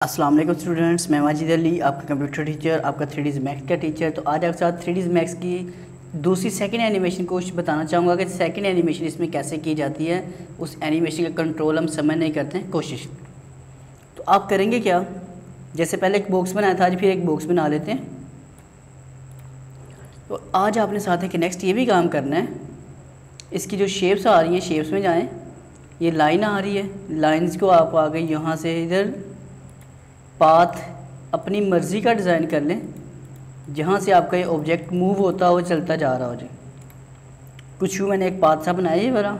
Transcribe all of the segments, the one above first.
अस्सलाम वालेकुम स्टूडेंट्स, मैं माजिद अली, आपका कंप्यूटर टीचर, आपका 3D मैक्स का टीचर। तो आज आपके साथ 3D मैक्स की दूसरी सेकंड एनिमेशन को बताना चाहूँगा कि सेकंड एनिमेशन इसमें कैसे की जाती है। उस एनिमेशन का कंट्रोल हम समझ नहीं करते हैं कोशिश। तो आप करेंगे क्या, जैसे पहले एक बॉक्स बनाया था, आज फिर एक बॉक्स बना लेते हैं। तो आज आपने साथ है कि नेक्स्ट ये भी काम करना है। इसकी जो शेप्स आ रही हैं, शेप्स में जाएँ। ये लाइन आ रही है, लाइन्स को आप आ गए यहाँ से इधर पाथ अपनी मर्ज़ी का डिज़ाइन कर लें, जहाँ से आपका ये ऑब्जेक्ट मूव होता हो चलता जा रहा हो जाए। कुछ यूँ मैंने एक पाथ सा बनाया है बड़ा।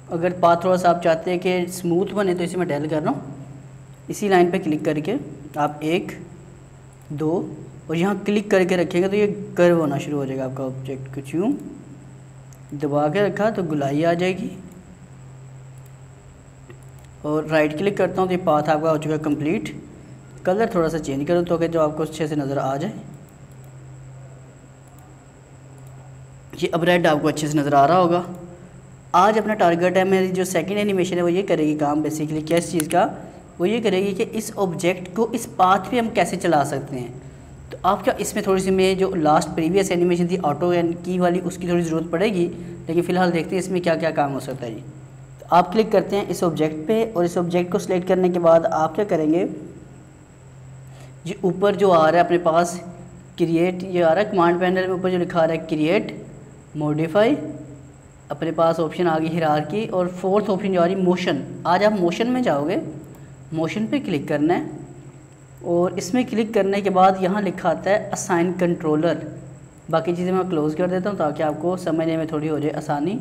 अगर पाथ थोड़ा सा आप चाहते हैं कि स्मूथ बने तो इसे मैं डेल कर रहा हूँ। इसी लाइन पे क्लिक करके आप 1 2 और यहाँ क्लिक करके रखेंगे तो ये कर्व होना शुरू हो जाएगा आपका ऑब्जेक्ट। कुछ यूँ दबा के रखा तो गुलाई आ जाएगी और राइट क्लिक करता हूँ तो ये पाथ आपका हो चुका है कंप्लीट। कलर थोड़ा सा चेंज करो तो कि जो आपको अच्छे से नज़र आ जाए। ये अब रेड आपको अच्छे से नज़र आ रहा होगा। आज अपना टारगेट है, मेरी जो सेकंड एनिमेशन है वो ये करेगी काम बेसिकली क्या इस चीज़ का, वो ये करेगी कि इस ऑब्जेक्ट को इस पाथ पे हम कैसे चला सकते हैं। तो आप क्या इसमें थोड़ी सी मैं जो लास्ट प्रीवियस एनिमेशन थी ऑटो की वाली, उसकी थोड़ी ज़रूरत पड़ेगी, लेकिन फ़िलहाल देखते हैं इसमें क्या क्या काम हो सकता है जी। तो आप क्लिक करते हैं इस ऑब्जेक्ट पर और इस ऑब्जेक्ट को सिलेक्ट करने के बाद आप क्या करेंगे, ये ऊपर जो आ रहा है अपने पास क्रिएट, ये आ रहा है कमांड पैनल में ऊपर जो लिखा आ रहा है क्रिएट मॉडिफाई, अपने पास ऑप्शन आ गई हिरारकी और फोर्थ ऑप्शन जो आ रही मोशन। आज आप मोशन में जाओगे, मोशन पे क्लिक करना है और इसमें क्लिक करने के बाद यहाँ लिखा आता है असाइन कंट्रोलर। बाकी चीज़ें मैं क्लोज़ कर देता हूँ ताकि आपको समझने में थोड़ी हो जाए आसानी।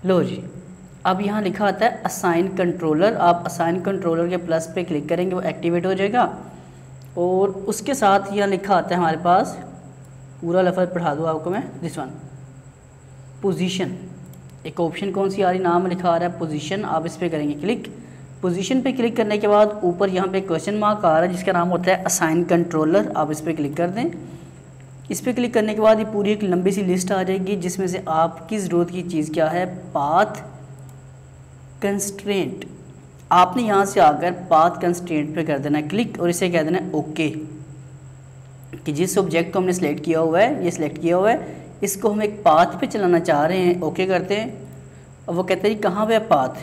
लो जी, अब यहाँ लिखा आता है असाइन कंट्रोलर। आप असाइन कंट्रोलर के प्लस पे क्लिक करेंगे, वो एक्टिवेट हो जाएगा। और उसके साथ यह लिखा आता है हमारे पास, पूरा लफ्ज़ पढ़ा दूँ आपको मैं, दिस वन पोजीशन। एक ऑप्शन कौन सी आ रही, नाम लिखा आ रहा है पोजीशन। आप इस पर करेंगे क्लिक। पोजीशन पे क्लिक करने के बाद ऊपर यहाँ पे क्वेश्चन मार्क आ रहा है जिसका नाम होता है असाइन कंट्रोलर। आप इस पर क्लिक कर दें। इस पर क्लिक करने के बाद ये पूरी एक लंबी सी लिस्ट आ जाएगी जिसमें से आपकी ज़रूरत की चीज़ क्या है, पाथ कंस्ट्रेंट। आपने यहाँ से आकर पाथ कंस्ट्रेंट पे कर देना है क्लिक और इसे कह देना है ओके। कि जिस ऑब्जेक्ट को हमने सेलेक्ट किया हुआ है, ये सिलेक्ट किया हुआ है, इसको हम एक पाथ पे चलाना चाह रहे हैं। ओके करते हैं। अब वो कहते हैं जी कहाँ पे है पाथ।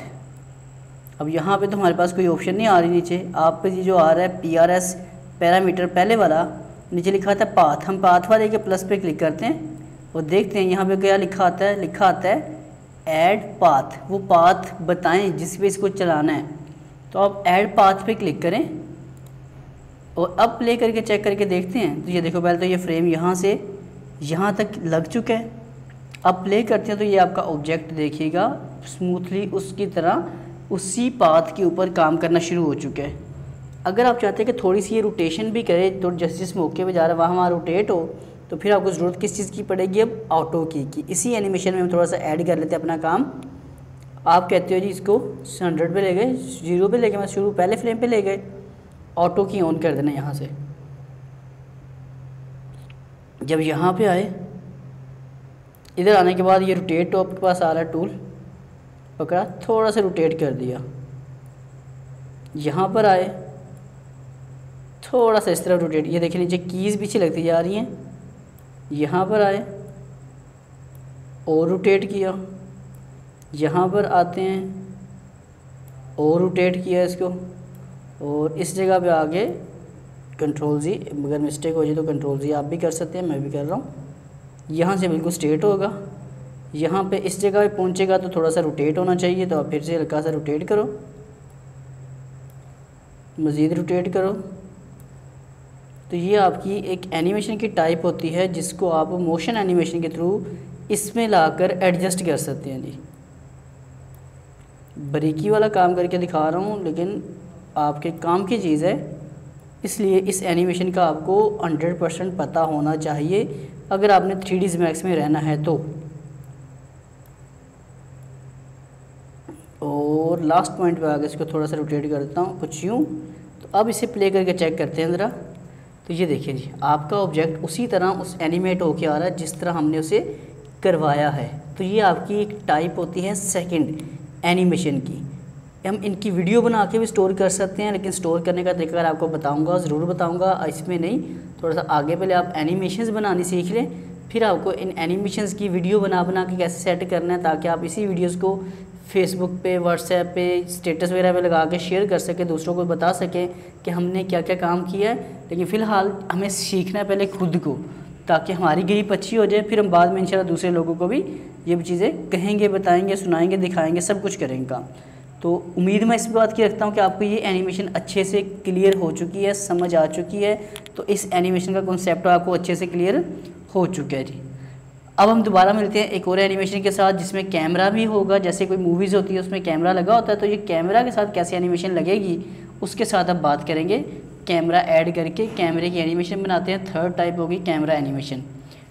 अब यहाँ पे तो हमारे पास कोई ऑप्शन नहीं आ रही नीचे। आप पे जो आ रहा है PRS पैरामीटर पहले वाला, नीचे लिखा था पाथ। हम पाथ वाले के प्लस पे क्लिक करते हैं और देखते हैं यहाँ पे क्या लिखा आता है। लिखा आता है ऐड पाथ। वो पाथ बताएं जिस पे इसको चलाना है। तो आप ऐड पाथ पे क्लिक करें और अब प्ले करके चेक करके देखते हैं। तो ये देखो, पहले तो ये फ्रेम यहाँ से यहाँ तक लग चुका है। अब प्ले करते हैं तो ये आपका ऑब्जेक्ट देखिएगा स्मूथली उसकी तरह उसी पाथ के ऊपर काम करना शुरू हो चुका है। अगर आप चाहते हैं कि थोड़ी सी ये रोटेशन भी करे, तो जिस मौके पे जा रहा है वहाँ वहाँ रोटेट हो, तो फिर आपको ज़रूरत किस चीज़ की पड़ेगी, अब ऑटो की। इसी एनिमेशन में हम थोड़ा सा ऐड कर लेते हैं अपना काम। आप कहते हो जी इसको 100 पे ले गए, 0 पे ले गए, मैं शुरू पहले फ्रेम पे ले गए, ऑटो की ऑन कर देना यहाँ से। जब यहाँ पे आए, इधर आने के बाद ये रोटेट टॉप के पास आ रहा है टूल, पकड़ा, थोड़ा सा रोटेट कर दिया। यहाँ पर आए, थोड़ा सा इस तरह रोटेट, ये देखिए नीचे कीज़ पीछे लगती जा रही हैं। यहाँ पर आए और रोटेट किया, यहाँ पर आते हैं और रोटेट किया इसको, और इस जगह पे आगे कंट्रोल जी, अगर मिस्टेक हो जाए तो कंट्रोल जी आप भी कर सकते हैं, मैं भी कर रहा हूँ। यहाँ से बिल्कुल स्ट्रेट होगा, यहाँ पे इस जगह पे पहुँचेगा तो थोड़ा सा रोटेट होना चाहिए, तो आप फिर से हल्का सा रोटेट करो, मज़ीद रोटेट करो। तो ये आपकी एक एनिमेशन की टाइप होती है जिसको आप मोशन एनिमेशन के थ्रू इसमें लाकर एडजस्ट कर सकते हैं जी। बारीकी वाला काम करके दिखा रहा हूँ, लेकिन आपके काम की चीज़ है, इसलिए इस एनिमेशन का आपको 100% पता होना चाहिए अगर आपने 3D मैक्स में रहना है तो। और लास्ट पॉइंट पे आगे इसको थोड़ा सा रोटेट कर देता हूँ कुछ यूँ। तो अब इसे प्ले करके चेक करते हैं ज़रा। तो ये देखिए जी, आपका ऑब्जेक्ट उसी तरह उस एनिमेट होके आ रहा है जिस तरह हमने उसे करवाया है। तो ये आपकी एक टाइप होती है सेकंड एनिमेशन की। हम इनकी वीडियो बना के भी स्टोर कर सकते हैं, लेकिन स्टोर करने का तरीका आपको बताऊंगा, ज़रूर बताऊंगा, इसमें नहीं, थोड़ा सा आगे पहले आप एनिमेशंस बनानी सीख लें, फिर आपको इन एनिमेशंस की वीडियो बना के कैसे सेट करना है, ताकि आप इसी वीडियोस को फेसबुक पे, व्हाट्सएप पे, स्टेटस वगैरह पे लगा के शेयर कर सकें, दूसरों को बता सकें कि हमने क्या क्या काम किया है। लेकिन फ़िलहाल हमें सीखना है पहले खुद को, ताकि हमारी ग्रिप अच्छी हो जाए, फिर हम बाद में इंशाल्लाह दूसरे लोगों को भी ये चीज़ें कहेंगे, बताएंगे, सुनाएंगे, दिखाएंगे, सब कुछ करेंगे काम। तो उम्मीद मैं इस बात की रखता हूँ कि आपको ये एनिमेशन अच्छे से क्लियर हो चुकी है, समझ आ चुकी है। तो इस एनिमेशन का कॉन्सेप्ट आपको अच्छे से क्लियर हो चुका है जी। अब हम दोबारा मिलते हैं एक और एनिमेशन के साथ, जिसमें कैमरा भी होगा। जैसे कोई मूवीज़ होती है उसमें कैमरा लगा होता है, तो ये कैमरा के साथ कैसे एनिमेशन लगेगी उसके साथ अब बात करेंगे। कैमरा ऐड करके कैमरे की एनिमेशन बनाते हैं। थर्ड टाइप होगी कैमरा एनिमेशन।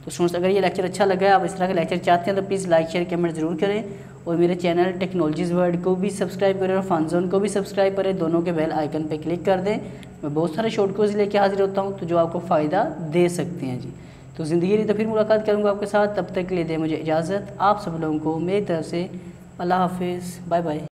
तो स्टूडेंट्स, अगर ये लेक्चर अच्छा लगा है, आप इस तरह का लेक्चर चाहते हैं, तो प्लीज़ लाइक शेयर कमेंट ज़रूर करें, और मेरे चैनल टेक्नोलॉजीज़ वर्ल्ड को भी सब्सक्राइब करें और फन जोन को भी सब्सक्राइब करें। दोनों के बेल आइकन पे क्लिक कर दें। मैं बहुत सारे शॉर्ट कोर्स लेके हाजिर होता हूँ, तो जो आपको फ़ायदा दे सकते हैं जी। तो ज़िंदगी रही तो फिर मुलाकात करूँगा आपके साथ, तब तक के लिए दे मुझे इजाज़त। आप सब लोगों को मेरी तरफ से अल्लाह हाफिज़, बाय बाय।